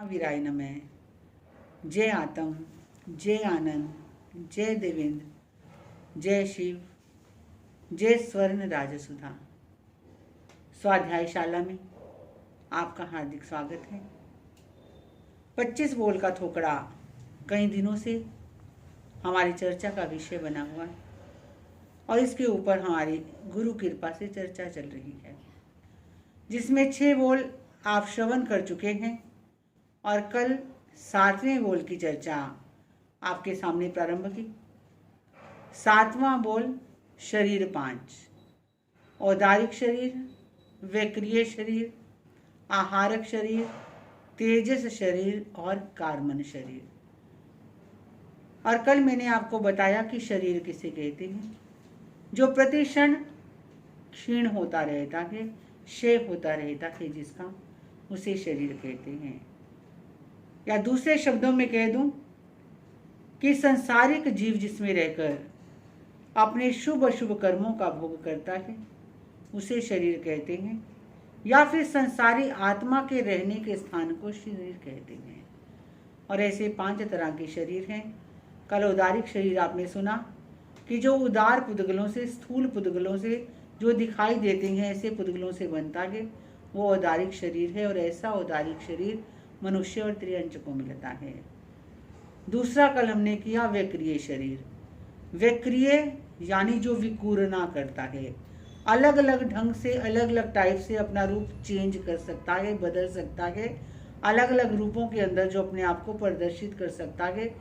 वीराय नमः। जय आत्म, जय आनंद, जय देवेंद्र, जय शिव, जय स्वर्ण राजसुधा। स्वाध्यायशाला में आपका हार्दिक स्वागत है। 25 बोल का थोकड़ा कई दिनों से हमारी चर्चा का विषय बना हुआ है और इसके ऊपर हमारी गुरु कृपा से चर्चा चल रही है, जिसमें 6 बोल आप श्रवण कर चुके हैं और कल 7वें बोल की चर्चा आपके सामने प्रारंभ की। 7वां बोल शरीर 5, औदारिक शरीर, वैक्रिय शरीर, आहारक शरीर, तेजस शरीर और कार्मन शरीर। और कल मैंने आपको बताया कि शरीर किसे कहते हैं, जो प्रतिक्षण क्षीण होता रहता है, क्षय होता रहता है, जिसका उसे शरीर कहते हैं। या दूसरे शब्दों में कह दूं कि संसारिक जीव जिसमें रहकर अपने शुभ अशुभ कर्मों का भोग करता है, उसे शरीर कहते हैं। या फिर संसारी आत्मा के रहने के स्थान को शरीर कहते हैं। और ऐसे 5 तरह के शरीर हैं। कल उदारिक शरीर आपने सुना कि जो उदार पुद्गलों से, स्थूल पुद्गलों से जो दिखाई देते हैं, ऐसे पुद्गलों से बनता है, वो औदारिक शरीर है। और ऐसा औदारिक शरीर मनुष्य और त्रियंच को मिलता है। दूसरा कल हमने किया वैक्रिय शरीर। वैक्रिय यानी जो विकूरना करता है, अलग अलग ढंग से, अलग अलग टाइप से अपना रूप चेंज कर सकता है, बदल सकता है। अलग अलग रूपों के अंदर जो अपने आप को प्रदर्शित कर सकता है,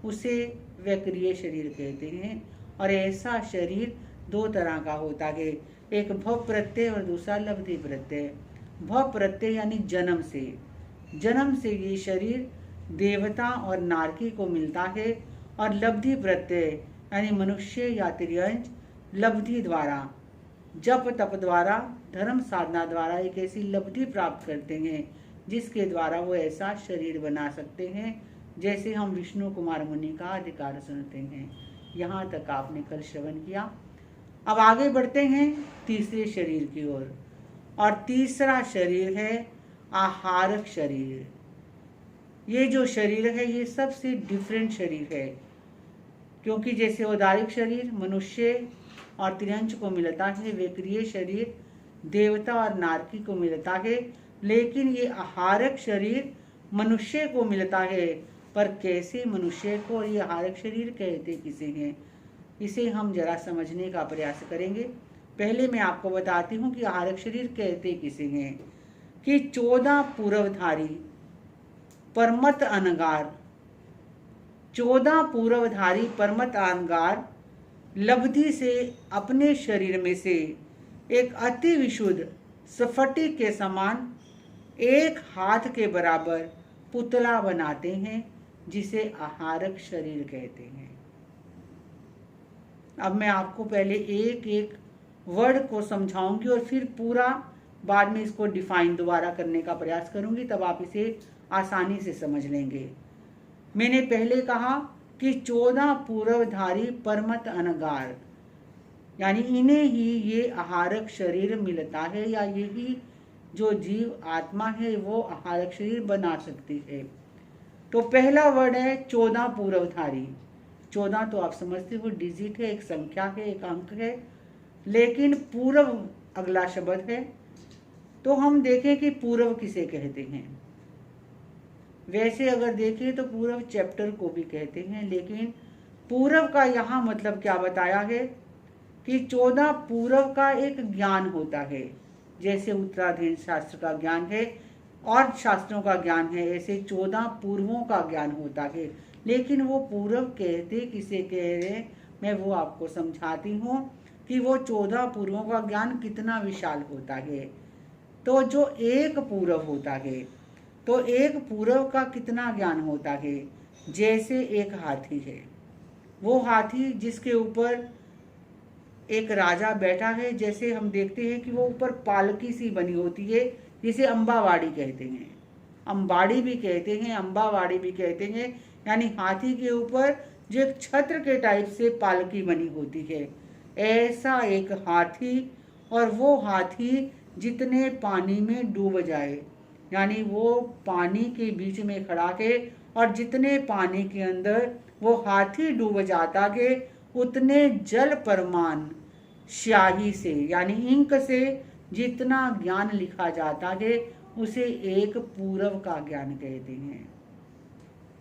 उसे वैक्रिय शरीर कहते हैं। और ऐसा शरीर 2 तरह का होता है, एक भव प्रत्यय और दूसरा लब्धि प्रत्यय। भव प्रत्यय यानी जन्म से ये शरीर देवता और नारकी को मिलता है। और लब्धि प्रत्यय यानी मनुष्य या त्रियंच लब्धि द्वारा, जप तप द्वारा, धर्म साधना द्वारा एक ऐसी लब्धि प्राप्त करते हैं जिसके द्वारा वो ऐसा शरीर बना सकते हैं, जैसे हम विष्णु कुमार मुनि का अधिकार सुनते हैं। यहाँ तक आपने कल श्रवण किया। अब आगे बढ़ते हैं तीसरे शरीर की ओर। और तीसरा शरीर है आहारक शरीर। ये जो शरीर है, ये सबसे डिफरेंट शरीर है, क्योंकि जैसे औदारिक शरीर मनुष्य और त्रियंच को मिलता है, वैक्रिय शरीर देवता और नारकी को मिलता है, लेकिन ये आहारक शरीर मनुष्य को मिलता है। पर कैसे मनुष्य को और ये आहारक शरीर कहते किसे हैं, इसे हम जरा समझने का प्रयास करेंगे। पहले मैं आपको बताती हूँ कि आहारक शरीर कहते किसे हैं। कि 14 पूर्वधारी परमत अनगार, 14 पूर्वधारी परमत अनगार लब्धि से अपने शरीर में से एक अति विशुद्ध स्फटिक के समान एक हाथ के बराबर पुतला बनाते हैं, जिसे आहारक शरीर कहते हैं। अब मैं आपको पहले एक एक वर्ड को समझाऊंगी और फिर पूरा बाद में इसको डिफाइन दोबारा करने का प्रयास करूंगी, तब आप इसे आसानी से समझ लेंगे। मैंने पहले कहा कि 14 पूर्वधारी परमत अनगार, यानी इन्हें ही ये आहारक शरीर मिलता है, या यही जो जीव आत्मा है वो आहारक शरीर बना सकती है। तो पहला वर्ड है 14 पूर्वधारी। 14 तो आप समझते हो डिजिट है, एक संख्या है, एक अंक है, लेकिन पूर्व अगला शब्द है। तो हम देखें कि पूर्व किसे कहते हैं। वैसे अगर देखें तो पूर्व चैप्टर को भी कहते हैं, लेकिन पूर्व का यहाँ मतलब क्या बताया है कि 14 पूर्व का एक ज्ञान होता है। जैसे उत्तराधीन शास्त्र का ज्ञान है और शास्त्रों का ज्ञान है, ऐसे 14 पूर्वों का ज्ञान होता है। लेकिन वो पूर्व कहते किसे कह रहे हैं, मैं वो आपको समझाती हूँ कि वो 14 पूर्वों का ज्ञान कितना विशाल होता है। तो जो एक पूर्व होता है, तो एक पूर्व का कितना ज्ञान होता है। जैसे एक हाथी है, वो हाथी जिसके ऊपर एक राजा बैठा है, जैसे हम देखते हैं कि वो ऊपर पालकी सी बनी होती है, जिसे अम्बावाड़ी कहते हैं। अम्बाड़ी भी कहते हैं, अम्बावाड़ी भी कहते हैं, यानी हाथी के ऊपर जो एक छत्र के टाइप से पालकी बनी होती है, ऐसा एक हाथी। और वो हाथी जितने पानी में डूब जाए, यानी वो पानी के बीच में खड़ा के, और जितने पानी के अंदर वो हाथी डूब जाता के उतने जल परमाण स्याही से यानी इंक से जितना ज्ञान लिखा जाता है उसे एक पूरव का ज्ञान कहते हैं।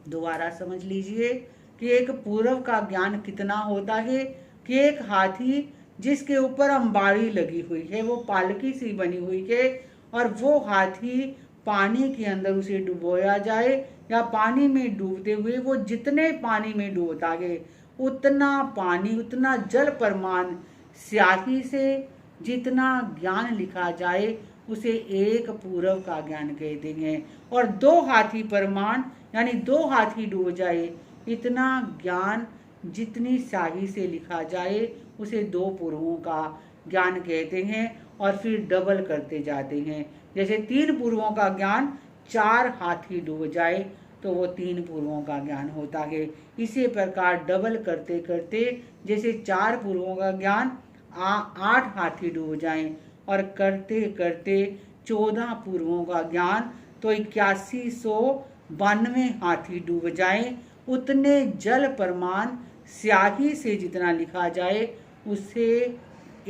दोबारा समझ लीजिए कि एक पूरव का ज्ञान कितना होता है कि एक हाथी जिसके ऊपर अंबाड़ी लगी हुई है, वो पालकी सी बनी हुई है, और वो हाथी पानी के अंदर उसे डुबोया जाए या पानी में डूबते हुए वो जितने पानी में डूबता है उतना पानी, उतना जल परमाण स्याही से जितना ज्ञान लिखा जाए उसे एक पूरव का ज्ञान कहते हैं। और 2 हाथी परमाण यानी 2 हाथी डूब जाए इतना ज्ञान जितनी स्याही से लिखा जाए उसे 2 पूर्वों का ज्ञान कहते हैं। और फिर डबल करते जाते हैं, जैसे 3 पूर्वों का ज्ञान 4 हाथी डूब जाए तो वो 3 पूर्वों का ज्ञान होता है। इसी प्रकार डबल करते करते जैसे 4 पूर्वों का ज्ञान 8 हाथी डूब जाएं, और करते करते 14 पूर्वों का ज्ञान तो 8192 हाथी डूब जाएं, उतने जल परमाण स्याही से जितना लिखा जाए उसे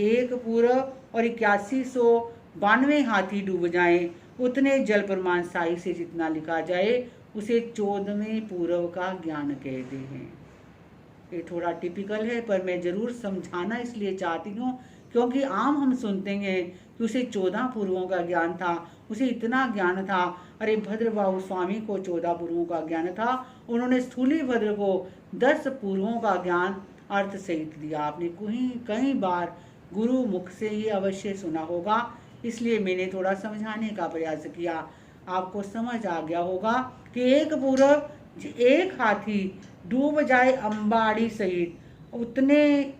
एक पूरव, और 8192 हाथी डूब जाएं उतने जल परमाण स्याही से जितना लिखा जाए उसे 14वें पूरव का ज्ञान कहते हैं। ये थोड़ा टिपिकल है पर मैं जरूर समझाना इसलिए चाहती हूँ क्योंकि आम हम सुनते हैं कि उसे 14 पूर्वों का ज्ञान था, उसे इतना ज्ञान था। अरे भद्रबाहु स्वामी को 14 पूर्वों का ज्ञान था, उन्होंने स्थूली भद्र को 10 पूर्वों का ज्ञान अर्थ सहित दिया। आपने कई बार गुरु मुख से ये अवश्य सुना होगा, इसलिए मैंने थोड़ा समझाने का प्रयास किया। आपको समझ आ गया होगा कि एक पूरव एक हाथी डूब जाए अंबाड़ी सहित उतने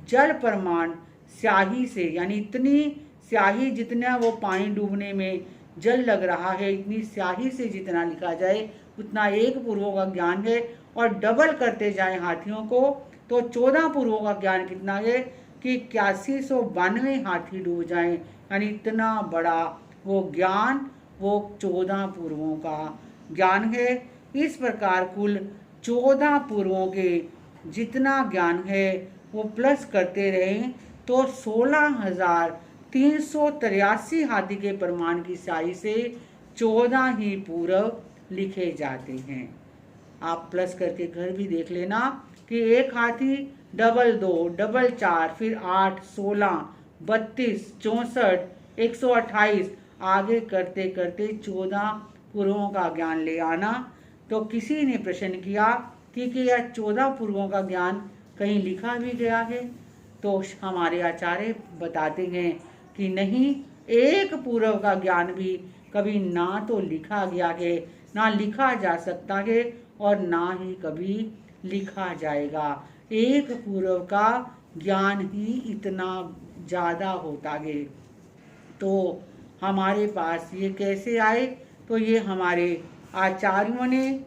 जल परमाण स्याही से, यानी इतनी स्याही जितना वो पानी डूबने में जल लग रहा है इतनी स्याही से जितना लिखा जाए उतना एक पूर्वों का ज्ञान है। और डबल करते जाए हाथियों को तो 14 पूर्वों का ज्ञान कितना है कि 8192 हाथी डूब जाएं, यानी इतना बड़ा वो ज्ञान वो 14 पूर्वों का ज्ञान है। इस प्रकार कुल 14 पूर्वों के जितना ज्ञान है वो प्लस करते रहें तो 16,383 हाथी के प्रमाण की स्याही से 14 ही पूरव लिखे जाते हैं। आप प्लस करके घर भी देख लेना कि एक हाथी डबल 2 डबल 4 फिर 8 16 32 64 128 आगे करते करते 14 पूर्वों का ज्ञान ले आना। तो किसी ने प्रश्न किया कि यह 14 पूर्वों का ज्ञान कहीं लिखा भी गया है, तो हमारे आचार्य बताते हैं कि नहीं, एक पूर्व का ज्ञान भी कभी ना तो लिखा गया है, ना लिखा जा सकता है और ना ही कभी लिखा जाएगा। एक पूर्व का ज्ञान ही इतना ज़्यादा होता है। तो हमारे पास ये कैसे आए? तो ये हमारे आचार्यों ने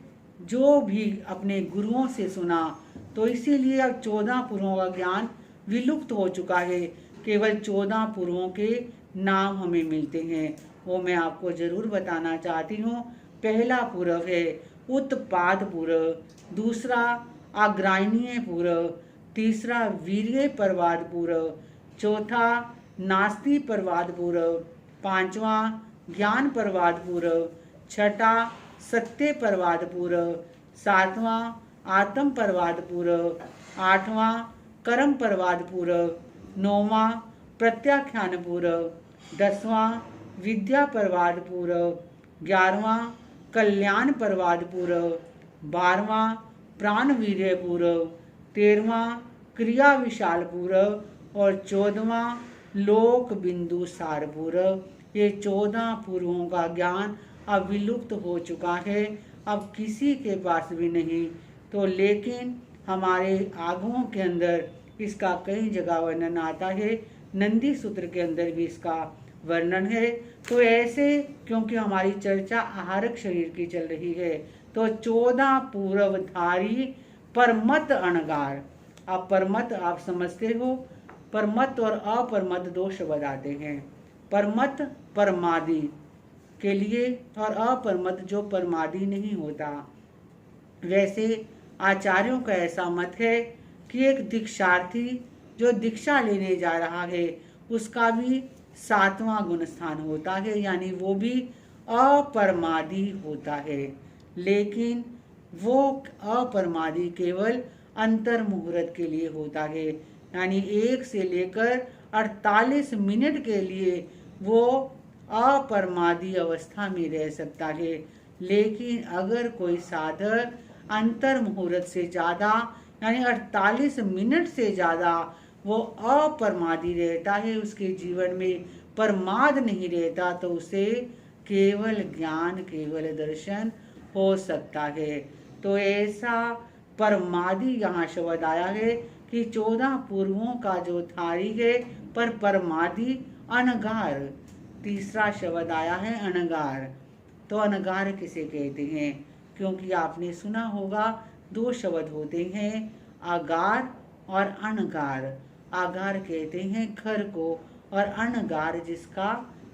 जो भी अपने गुरुओं से सुना, तो इसीलिए अब 14 पूर्वों का ज्ञान विलुप्त हो चुका है। केवल 14 पूर्वों के नाम हमें मिलते हैं, वो मैं आपको जरूर बताना चाहती हूँ। पहला पूर्व है उत्पाद पूर्व, दूसरा आग्रायणीय पूर्व, तीसरा वीर्य परवाद पूर्व, चौथा नास्ति परवाद पूर्व, पांचवा ज्ञान परवाद पूर्व, छठा सत्य परवाद पूर्व, सातवां आत्म परवाद पूर्व, आठवां कर्म परवाद पूर्व, नौवां प्रत्याख्यान पूर्व, 10वां विद्या परवाद पूर्व, 11वां कल्याण परवाद पूर्व, 12वां प्राण वीर्य पूर्व, 13वां क्रिया विशाल पूर्व और 14वां लोक बिंदु सार पूर्व। ये 14 पूर्वों का ज्ञान अब विलुप्त हो चुका है, अब किसी के पास भी नहीं। तो लेकिन हमारे आगमों के अंदर इसका कई जगह वर्णन आता है, नंदी सूत्र के अंदर भी इसका वर्णन है। तो ऐसे क्योंकि हमारी चर्चा आहारक शरीर की चल रही है, तो 14 पूर्वधारी परमत अणगार। आप परमत आप समझते हो, परमत और अपरमत दो शब्द आते हैं। परमत परमादि, के लिए और अपरमत जो परमादी नहीं होता। वैसे आचार्यों का ऐसा मत है कि एक दीक्षार्थी जो दीक्षा लेने जा रहा है उसका भी 7वां गुण स्थान होता है, यानी वो भी अपरमादी होता है। लेकिन वो अपरमादी केवल अंतर मुहूर्त के लिए होता है, यानी 1 से लेकर 48 मिनट के लिए वो अपरमादी अवस्था में रह सकता है। लेकिन अगर कोई साधक अंतर मुहूर्त से ज़्यादा यानी 48 मिनट से ज़्यादा वो अपरमादी रहता है, उसके जीवन में परमाद नहीं रहता, तो उसे केवल ज्ञान केवल दर्शन हो सकता है। तो ऐसा परमादी यहाँ शब्द आया है कि 14 पूर्वों का जो थारी है पर परमादी अनगार। तीसरा शब्द आया है अनगार। तो अनगार किसे कहते हैं? क्योंकि आपने सुना होगा 2 शब्द होते हैं, आगार और अनगार। आगार कहते हैं घर को और अनगार जिसका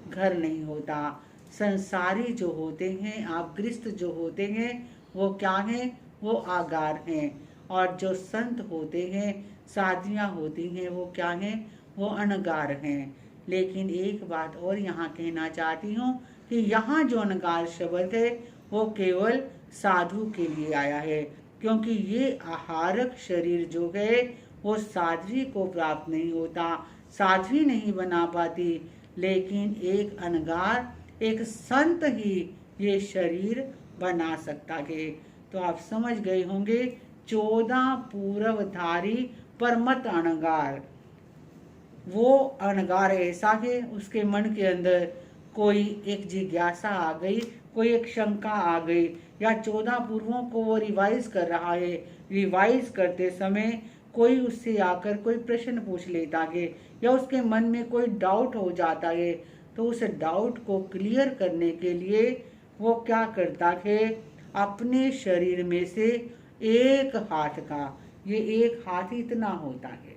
घर नहीं होता। संसारी जो होते हैं, आप गृहस्थ जो होते हैं वो क्या हैं? वो आगार हैं। और जो संत होते हैं, साधवियाँ होती हैं, वो क्या हैं? वो अनगार हैं। लेकिन एक बात और यहाँ कहना चाहती हूँ कि यहाँ जो अनगार शब्द है वो केवल साधु के लिए आया है, क्योंकि ये आहारक शरीर जो है वो साध्वी को प्राप्त नहीं होता, साध्वी नहीं बना पाती। लेकिन एक अनगार, एक संत ही ये शरीर बना सकता है। तो आप समझ गए होंगे 14 पूर्वधारी परमत अनगार। वो अनगार ऐसा है, उसके मन के अंदर कोई एक जिज्ञासा आ गई, कोई एक शंका आ गई, या 14 पूर्वों को वो रिवाइज कर रहा है। रिवाइज करते समय कोई उससे आकर कोई प्रश्न पूछ लेता है या उसके मन में कोई डाउट हो जाता है, तो उस डाउट को क्लियर करने के लिए वो क्या करता है? अपने शरीर में से एक हाथ का, ये एक हाथ इतना होता है,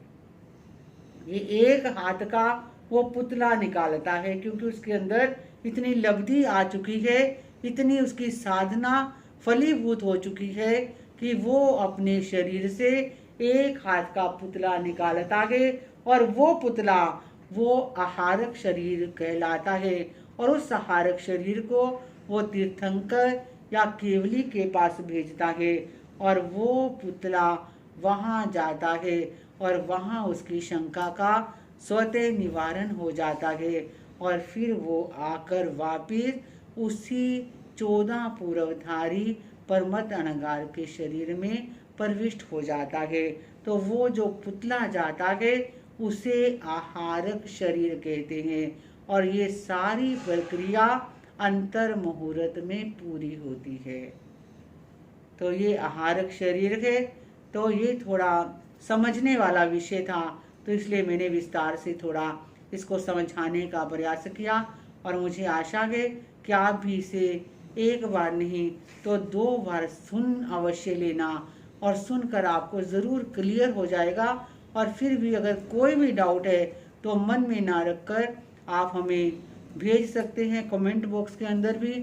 ये एक हाथ का वो पुतला निकालता है, क्योंकि उसके अंदर इतनी लब्धि आ चुकी है, इतनी उसकी साधना फलीभूत हो चुकी है कि वो अपने शरीर से एक हाथ का पुतला निकालता है और वो पुतला वो आहारक शरीर कहलाता है। और उस आहारक शरीर को वो तीर्थंकर या केवली के पास भेजता है और वो पुतला वहाँ जाता है और वहाँ उसकी शंका का स्वतः निवारण हो जाता है और फिर वो आकर वापिस उसी 14 पूर्वधारी परमत अनगार के शरीर में प्रविष्ट हो जाता है। तो वो जो पुतला जाता है उसे आहारक शरीर कहते हैं और ये सारी प्रक्रिया अंतर मुहूर्त में पूरी होती है। तो ये आहारक शरीर है। तो ये थोड़ा समझने वाला विषय था, तो इसलिए मैंने विस्तार से थोड़ा इसको समझाने का प्रयास किया और मुझे आशा है कि आप भी इसे एक बार नहीं तो 2 बार सुन अवश्य लेना और सुनकर आपको ज़रूर क्लियर हो जाएगा। और फिर भी अगर कोई भी डाउट है तो मन में ना रखकर आप हमें भेज सकते हैं कमेंट बॉक्स के अंदर भी,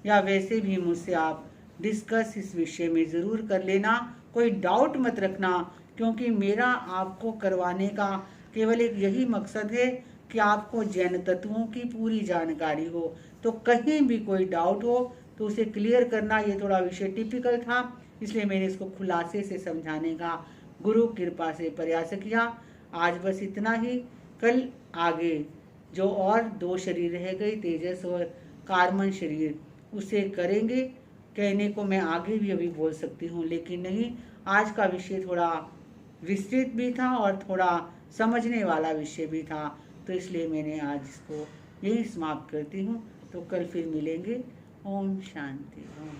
या वैसे भी मुझसे आप डिस्कस इस विषय में ज़रूर कर लेना। कोई डाउट मत रखना, क्योंकि मेरा आपको करवाने का केवल एक यही मकसद है कि आपको जैन तत्वों की पूरी जानकारी हो। तो कहीं भी कोई डाउट हो तो उसे क्लियर करना, ये थोड़ा विषय टिपिकल था, इसलिए मैंने इसको खुलासे से समझाने का गुरु कृपा से प्रयास किया। आज बस इतना ही। कल आगे जो और 2 शरीर रह गए, तेजस और कार्मन शरीर, उसे करेंगे। कहने को मैं आगे भी अभी बोल सकती हूँ, लेकिन नहीं, आज का विषय थोड़ा विस्तृत भी था और थोड़ा समझने वाला विषय भी था, तो इसलिए मैंने आज इसको यही समाप्त करती हूँ। तो कल फिर मिलेंगे। ओम शांति। ओम